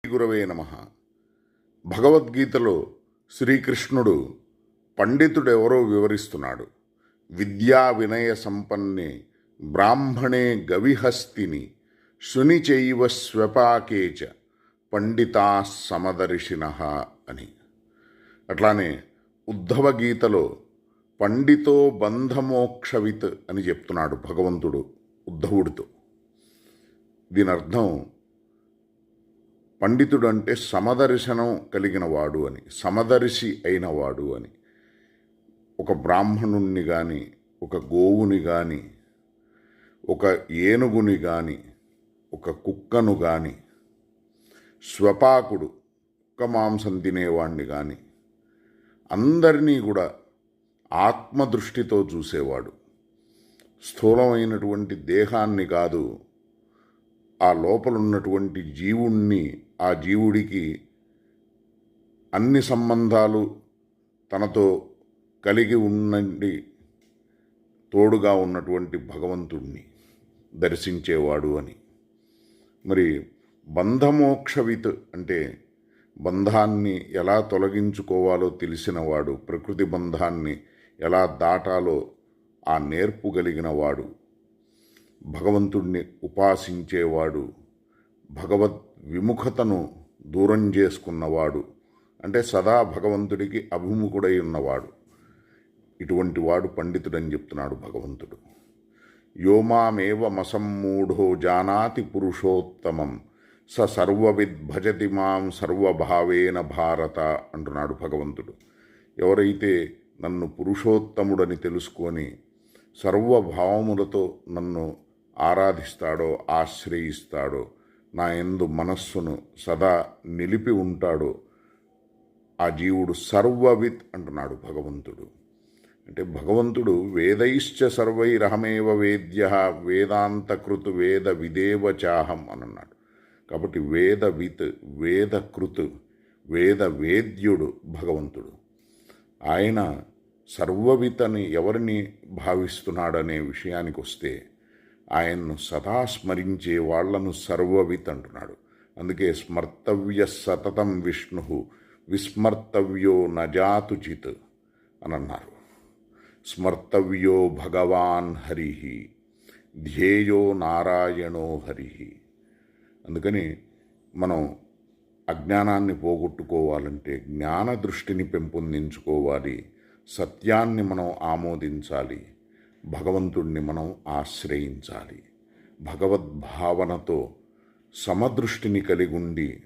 గురవే నమః. భగవద్గీతలో శ్రీకృష్ణుడు పండితుడెవరో వివరిస్తున్నాడు. విద్యా వినయ సంపన్నే బ్రాహ్మణే గవిహస్తిని శుని చైవ స్వపాకేచ పండితా సమదర్శినః అని. అట్లానే ఉద్ధవ గీతలో పండితో బంధమోక్షవిత్ అని చెప్తున్నాడు భగవంతుడు ఉద్ధవుడితో. దీని అర్థం పండితుడు అంటే సమదర్శనం కలిగిన వాడు అని, సమదర్శి అయిన వాడు అని. ఒక బ్రాహ్మణుణ్ణి కానీ, ఒక గోవుని కానీ, ఒక ఏనుగుని కానీ, ఒక కుక్కను కానీ, స్వపాకుడు కుక్క మాంసం తినేవాడిని కానీ, అందరినీ కూడా ఆత్మదృష్టితో చూసేవాడు. స్థూలమైనటువంటి దేహాన్ని కాదు, ఆ లోపల ఉన్నటువంటి జీవుణ్ణి, ఆ జీవుడికి అన్ని సంబంధాలు తనతో కలిగి ఉన్నది తోడుగా ఉన్నటువంటి భగవంతుణ్ణి దర్శించేవాడు అని. మరి బంధమోక్షవిత్ అంటే బంధాన్ని ఎలా తొలగించుకోవాలో తెలిసినవాడు, ప్రకృతి బంధాన్ని ఎలా దాటాలో ఆ నేర్పు కలిగిన వాడు, భగవంతుణ్ణి ఉపాసించేవాడు, భగవద్ విముఖతను దూరం చేసుకున్నవాడు, అంటే సదా భగవంతుడికి అభిముఖుడై ఉన్నవాడు. ఇటువంటి వాడు పండితుడని చెప్తున్నాడు భగవంతుడు. యోమామేవమసమ్మూఢో జానాతి పురుషోత్తమం స సర్వవిద్ భజతి మాం సర్వభావేన భారత అంటున్నాడు భగవంతుడు. ఎవరైతే నన్ను పురుషోత్తముడని తెలుసుకొని సర్వభావములతో నన్ను ఆరాధిస్తాడో, ఆశ్రయిస్తాడో, నా యందు మనస్సును సదా నిలిపి ఉంటాడో, ఆ జీవుడు సర్వవిత్ అంటున్నాడు భగవంతుడు. అంటే భగవంతుడు వేదైశ్చ సర్వైరహమేవ వేద్య వేదాంతకృత్ వేద విదేవ చాహం అని అన్నాడు. కాబట్టి వేదవిత్, వేదకృత్, వేద వేద్యుడు భగవంతుడు. ఆయన సర్వవిత్ అని ఎవరిని భావిస్తున్నాడనే విషయానికి వస్తే ఆయన్ను సదా స్మరించే వాళ్లను సర్వవిత్ అంటున్నాడు. అందుకే స్మర్తవ్య సతతం విష్ణు విస్మర్తవ్యో నజాతుచిత్ అని అన్నారు. స్మర్తవ్యో భగవాన్ హరి ధ్యేయో నారాయణో హరి. అందుకని మనం అజ్ఞానాన్ని పోగొట్టుకోవాలంటే జ్ఞాన దృష్టిని పెంపొందించుకోవాలి, సత్యాన్ని మనం ఆమోదించాలి, భగవంతుణ్ణి మనం ఆశ్రయించాలి. భగవద్భావనతో సమదృష్టిని కలిగి ఉండి